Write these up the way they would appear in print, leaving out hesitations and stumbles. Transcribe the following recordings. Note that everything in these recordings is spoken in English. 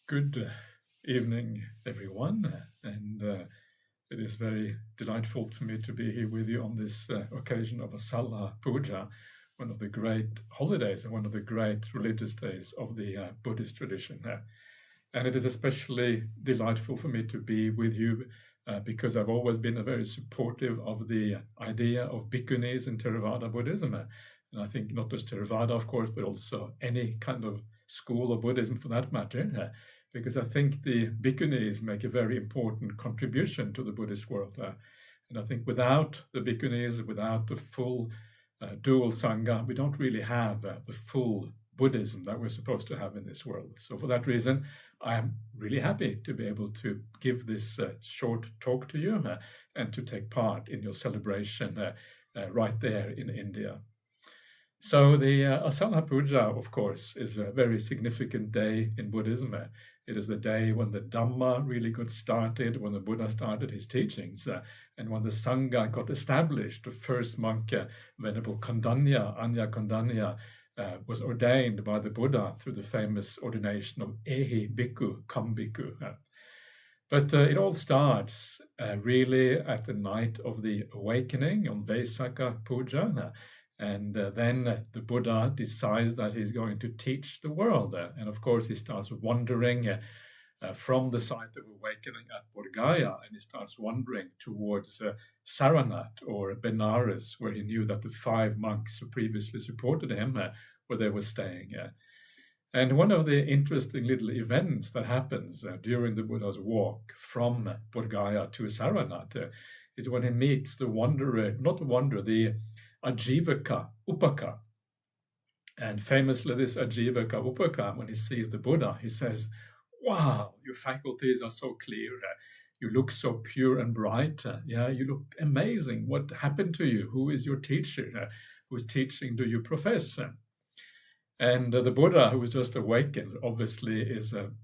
Good evening, everyone, and it is very delightful for me to be here with you on this occasion of Asalha Puja, one of the great holidays and one of the great religious days of the Buddhist tradition. And it is especially delightful for me to be with you because I've always been very supportive of the idea of Bhikkhunis in Theravada Buddhism. And I think not just Theravada, of course, but also any kind of school of Buddhism for that matter, because I think the Bhikkhunis make a very important contribution to the Buddhist world. And I think without the Bhikkhunis, without the full dual Sangha, we don't really have the full Buddhism that we're supposed to have in this world. So for that reason, I am really happy to be able to give this short talk to you and to take part in your celebration right there in India. So the Asalha Puja, of course, is a very significant day in Buddhism. It is the day when the Dhamma really got started, when the Buddha started his teachings, and when the Sangha got established. The first monk, Venerable Kondanya, Anya Kondanya, was ordained by the Buddha through the famous ordination of Bhikkhu, come Bhikkhu. But it all starts really at the night of the awakening on Vesakha Puja. And then the Buddha decides that he's going to teach the world. And of course, he starts wandering from the site of awakening at Bodh Gaya, and he starts wandering towards Sarnath or Benares, where he knew that the 5 monks who previously supported him, where they were staying. And one of the interesting little events that happens during the Buddha's walk from Bodh Gaya to Sarnath is when he meets the wanderer, not the wanderer, the Ajivaka Upaka. And famously, this Ajivaka Upaka, when he sees the Buddha, he says, "Wow, your faculties are so clear. You look so pure and bright. You look amazing. What happened to you? Who is your teacher? Whose teaching do you profess?" And the Buddha, who was just awakened, obviously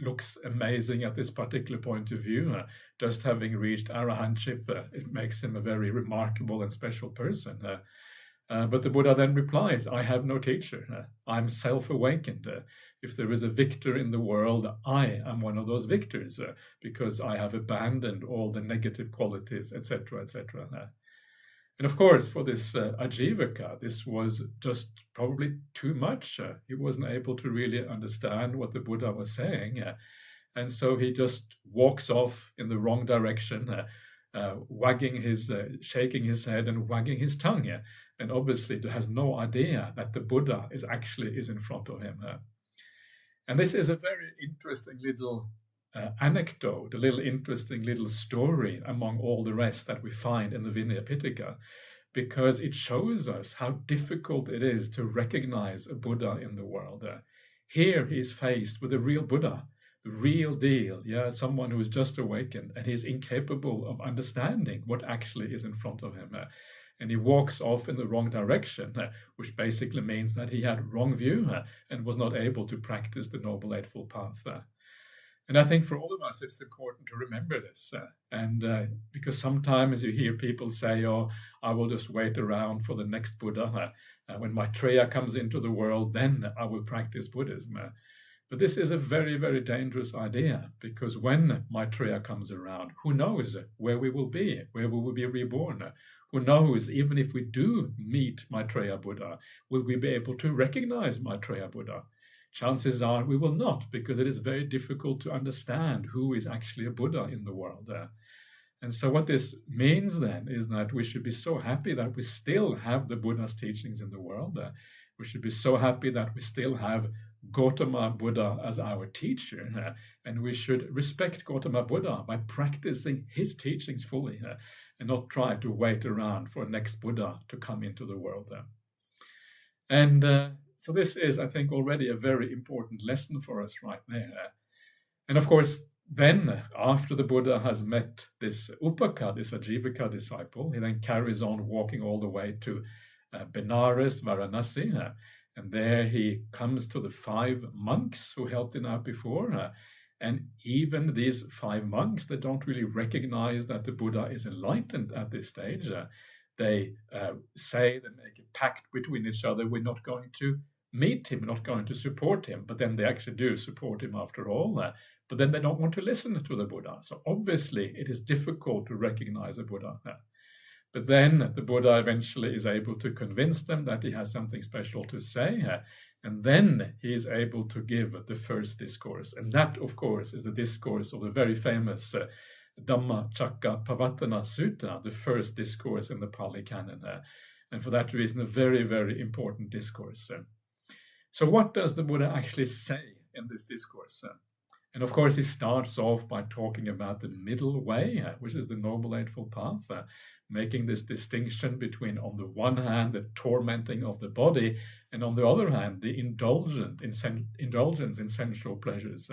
looks amazing at this particular point of view. Just having reached arahantship, it makes him a very remarkable and special person. But the Buddha then replies, "I have no teacher. I'm self-awakened. If there is a victor in the world, I am one of those victors because I have abandoned all the negative qualities, etc., etc." And of course, for this Ajivaka, this was just probably too much. He wasn't able to really understand what the Buddha was saying. And so he just walks off in the wrong direction, shaking his head and wagging his tongue. And obviously has no idea that the Buddha is in front of him. And this is a very interesting little anecdote, a little interesting little story among all the rest that we find in the Vinaya Pitaka, because it shows us how difficult it is to recognize a Buddha in the world. Here he is faced with a real Buddha, the real deal, someone who is just awakened, and he's incapable of understanding what actually is in front of him. And he walks off in the wrong direction, which basically means that he had wrong view and was not able to practice the Noble Eightfold Path. And I think for all of us, it's important to remember this. Because sometimes you hear people say, "Oh, I will just wait around for the next Buddha. When Maitreya comes into the world, then I will practice Buddhism." But this is a very, very dangerous idea, because when Maitreya comes around, who knows where we will be, where we will be reborn? Who knows, even if we do meet Maitreya Buddha, will we be able to recognize Maitreya Buddha? Chances are we will not, because it is very difficult to understand who is actually a Buddha in the world. And so what this means then is that we should be so happy that we still have the Buddha's teachings in the world. We should be so happy that we still have Gautama Buddha as our teacher, and we should respect Gautama Buddha by practicing his teachings fully, and not try to wait around for next Buddha to come into the world. And so this is, I think, already a very important lesson for us right there. And of course, then after the Buddha has met this Upaka, this Ajivaka disciple, he then carries on walking all the way to Benares, Varanasi, and there he comes to the 5 monks who helped him out before. And even these 5 monks, they don't really recognize that the Buddha is enlightened at this stage. They say, they make a pact between each other, we're not going to meet him, not going to support him, but then they actually do support him after all. But then they don't want to listen to the Buddha. So obviously it is difficult to recognize a Buddha. But then the Buddha eventually is able to convince them that he has something special to say. And then he is able to give the first discourse. And that, of course, is the discourse of the very famous Dhammacakkappavattana Sutta, the first discourse in the Pali canon. And for that reason, a very, very important discourse. So what does the Buddha actually say in this discourse? And of course, he starts off by talking about the middle way, which is the Noble Eightfold Path, making this distinction between, on the one hand, the tormenting of the body, and on the other hand, the indulgence in sensual pleasures,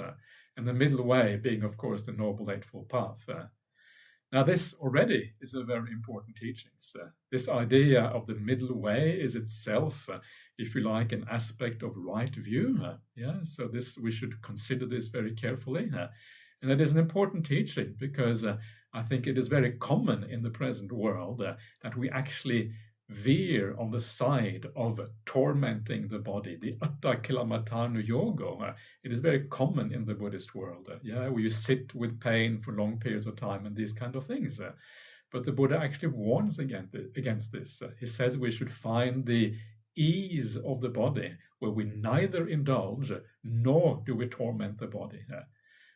and the middle way being, of course, the Noble Eightfold Path. Now, this already is a very important teaching. This idea of the middle way is itself, if you like, an aspect of right view. So we should consider this very carefully. And it is an important teaching because I think it is very common in the present world that we actually veer on the side of tormenting the body, the atta kilamatanu yoga. It is very common in the Buddhist world, where you sit with pain for long periods of time and these kind of things. But the Buddha actually warns against this. He says we should find the ease of the body, where we neither indulge nor do we torment the body.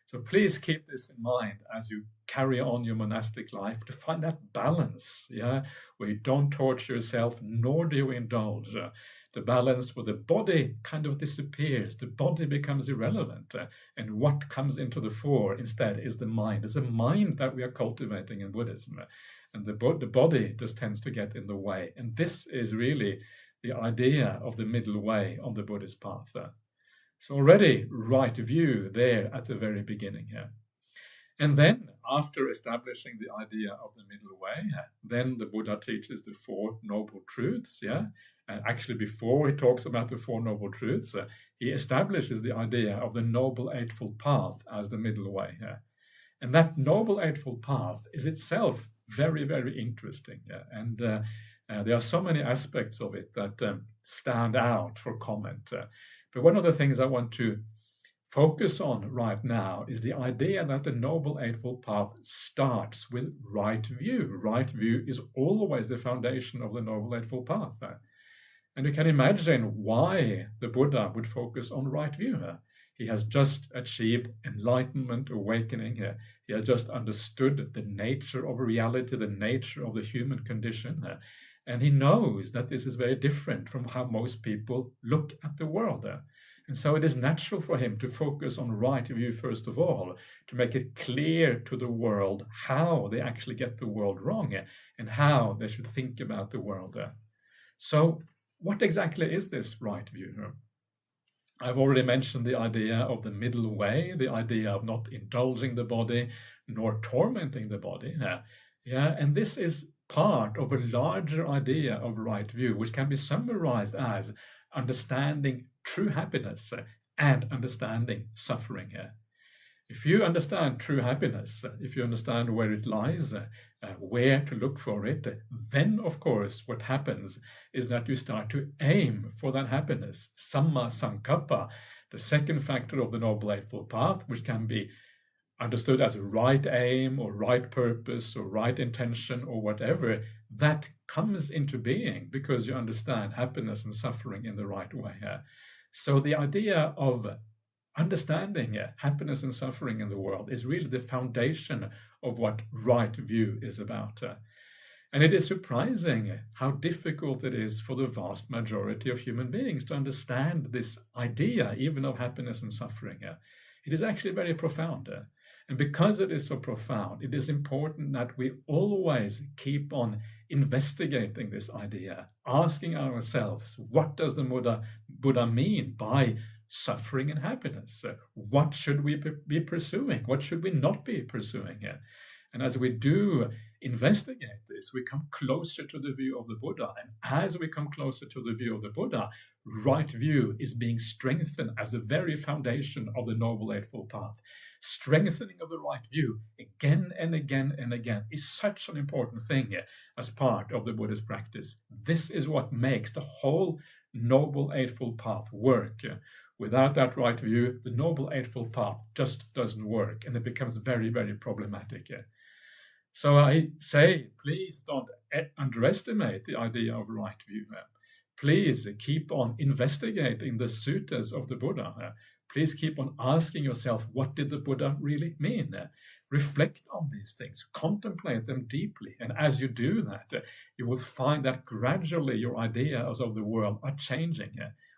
So please keep this in mind as you carry on your monastic life, to find that balance, where you don't torture yourself, nor do you indulge. The balance where the body kind of disappears, the body becomes irrelevant, and what comes into the fore instead is the mind. It's the mind that we are cultivating in Buddhism, and the body just tends to get in the way. And this is really the idea of the middle way on the Buddhist path. So already right view there at the very beginning here. And then after establishing the idea of the middle way, then the Buddha teaches the Four Noble Truths. And actually before he talks about the Four Noble Truths, he establishes the idea of the Noble Eightfold Path as the middle way. And that Noble Eightfold Path is itself very, very interesting. And there are so many aspects of it that stand out for comment. But one of the things I want to focus on right now is the idea that the Noble Eightfold Path starts with right view. Right view is always the foundation of the Noble Eightfold Path. And you can imagine why the Buddha would focus on right view. He has just achieved enlightenment, awakening. He has just understood the nature of reality, the nature of the human condition. And he knows that this is very different from how most people look at the world. And so it is natural for him to focus on right view first of all, to make it clear to the world how they actually get the world wrong and how they should think about the world. So what exactly is this right view? I've already mentioned the idea of the middle way, the idea of not indulging the body nor tormenting the body. And this is part of a larger idea of right view, which can be summarized as understanding true happiness and understanding suffering. If you understand true happiness, if you understand where it lies, where to look for it, then of course what happens is that you start to aim for that happiness. Samma sankappa, the second factor of the Noble Eightfold Path, which can be understood as right aim or right purpose or right intention or whatever, that comes into being because you understand happiness and suffering in the right way. So the idea of understanding happiness and suffering in the world is really the foundation of what right view is about. And it is surprising how difficult it is for the vast majority of human beings to understand this idea, even of happiness and suffering. It is actually very profound. And because it is so profound, it is important that we always keep on investigating this idea, asking ourselves, what does the Buddha mean by suffering and happiness? What should we be pursuing? What should we not be pursuing? And as we do investigate this, we come closer to the view of the Buddha. And as we come closer to the view of the Buddha, right view is being strengthened as the very foundation of the Noble Eightfold Path. Strengthening of the right view again and again and again is such an important thing as part of the Buddhist practice. This is what makes the whole Noble Eightfold Path work. Without that right view, the Noble Eightfold Path just doesn't work, and it becomes very, very problematic. So I say, please don't underestimate the idea of right view. Please keep on investigating the suttas of the Buddha. Please keep on asking yourself, what did the Buddha really mean? Reflect on these things, contemplate them deeply. And as you do that, you will find that gradually your ideas of the world are changing.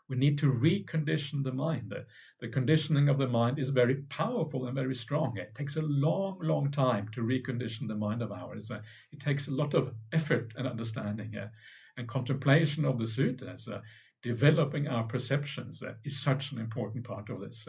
We need to recondition the mind. The conditioning of the mind is very powerful and very strong. It takes a long, long time to recondition the mind of ours. It takes a lot of effort and understanding. And contemplation of the suttas, developing our perceptions, is such an important part of this.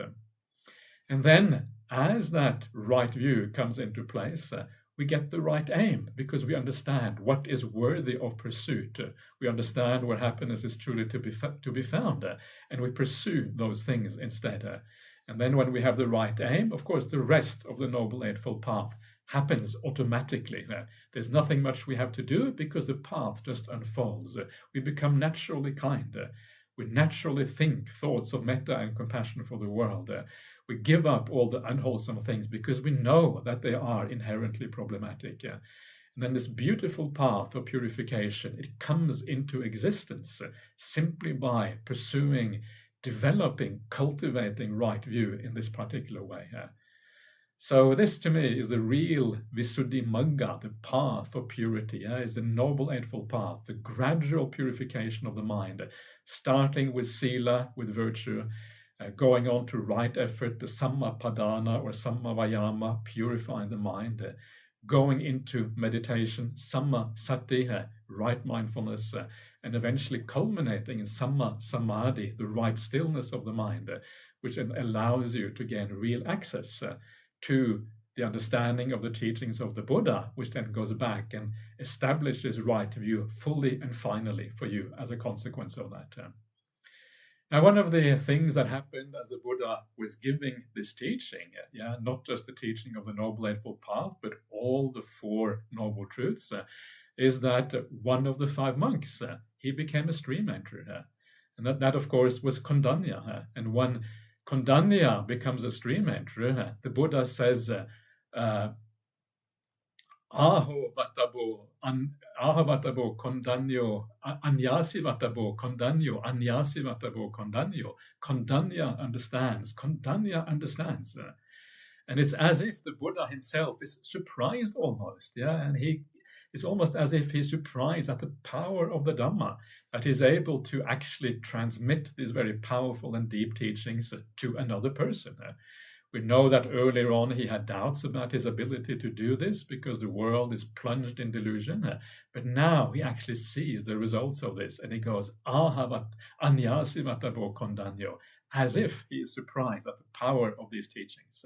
And then, as that right view comes into place, we get the right aim because we understand what is worthy of pursuit. We understand where happiness is truly to be found, and we pursue those things instead. And then when we have the right aim, of course, the rest of the Noble Eightfold Path happens automatically. There's nothing much we have to do because the path just unfolds. We become naturally kind. We naturally think thoughts of metta and compassion for the world. We give up all the unwholesome things because we know that they are inherently problematic. And then this beautiful path of purification, it comes into existence simply by pursuing, developing, cultivating right view in this particular way. So this to me is the real Visuddhimagga, the path of purity, is the Noble Eightfold Path, the gradual purification of the mind, starting with sila, with virtue, going on to right effort, the Sammapadana or Sammavayama, purifying the mind, going into meditation, Sammasati, right mindfulness, and eventually culminating in Samma Samadhi, the right stillness of the mind, which then allows you to gain real access to the understanding of the teachings of the Buddha, which then goes back and establishes right view fully and finally for you as a consequence of that. Now, one of the things that happened as the Buddha was giving this teaching, not just the teaching of the Noble Eightfold Path, but all the Four Noble Truths, is that one of the 5 monks, he became a stream enterer. And that, of course, was Kondanya. And when Kondanya becomes a stream enterer, the Buddha says, Aho vatabo kondanyo, anyasi vatabo kondanyo, anyasi vatabo kondanyo. Kondanya understands. Kondanya understands. And it's as if the Buddha himself is surprised almost. And it's almost as if he's surprised at the power of the Dhamma, that he's able to actually transmit these very powerful and deep teachings to another person. We know that earlier on he had doubts about his ability to do this because the world is plunged in delusion. But now he actually sees the results of this and he goes, anyasi vatabo kondanyo, as if he is surprised at the power of these teachings.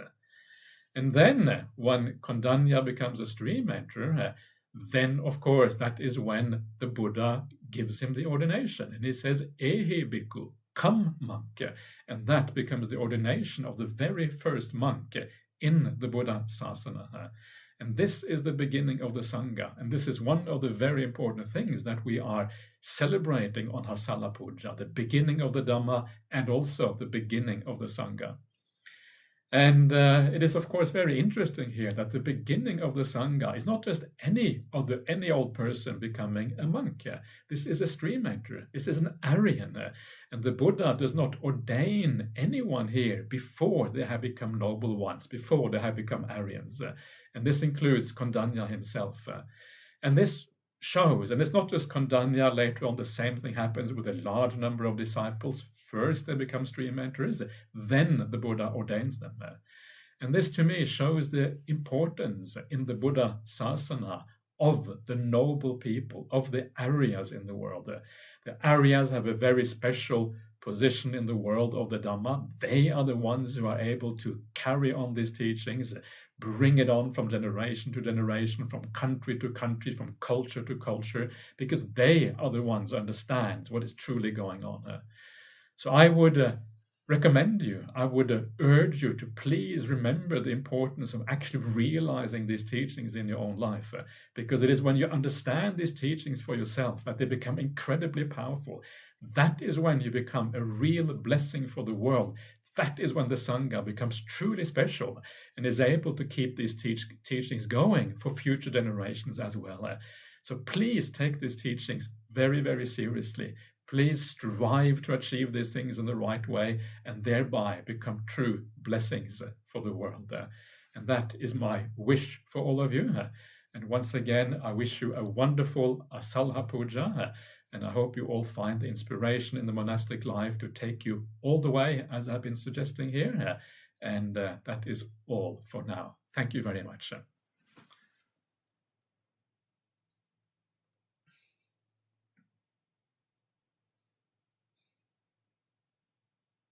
And then when Kondanya becomes a stream enterer, then of course that is when the Buddha gives him the ordination. And he says, Ehe bhikkhu, come monk. And that becomes the ordination of the very first monk in the Buddha Sasana. And this is the beginning of the Sangha. And this is one of the very important things that we are celebrating on Asalha Puja, the beginning of the Dhamma and also the beginning of the Sangha. And it is, of course, very interesting here that the beginning of the Sangha is not just any old person becoming a monk. This is a stream enterer. This is an Aryan. And the Buddha does not ordain anyone here before they have become noble ones, before they have become Aryans. And this includes Kondanya himself. And this shows, and it's not just Kondanya, later on the same thing happens with a large number of disciples. First they become stream enterers, then the Buddha ordains them. And this to me shows the importance in the Buddha Sasana of the noble people, of the Aryas in the world. The Aryas have a very special position in the world of the Dhamma. They are the ones who are able to carry on these teachings, bring it on from generation to generation, from country to country, from culture to culture, because they are the ones who understand what is truly going on. So I would recommend you, I would urge you to please remember the importance of actually realizing these teachings in your own life, because it is when you understand these teachings for yourself that they become incredibly powerful. that is when you become a real blessing for the world. That is when the Sangha becomes truly special and is able to keep these teachings going for future generations as well. So please take these teachings very, very seriously. Please strive to achieve these things in the right way and thereby become true blessings for the world. And that is my wish for all of you. And once again, I wish you a wonderful Asalha Puja. And I hope you all find the inspiration in the monastic life to take you all the way, as I've been suggesting here. And that is all for now. Thank you very much.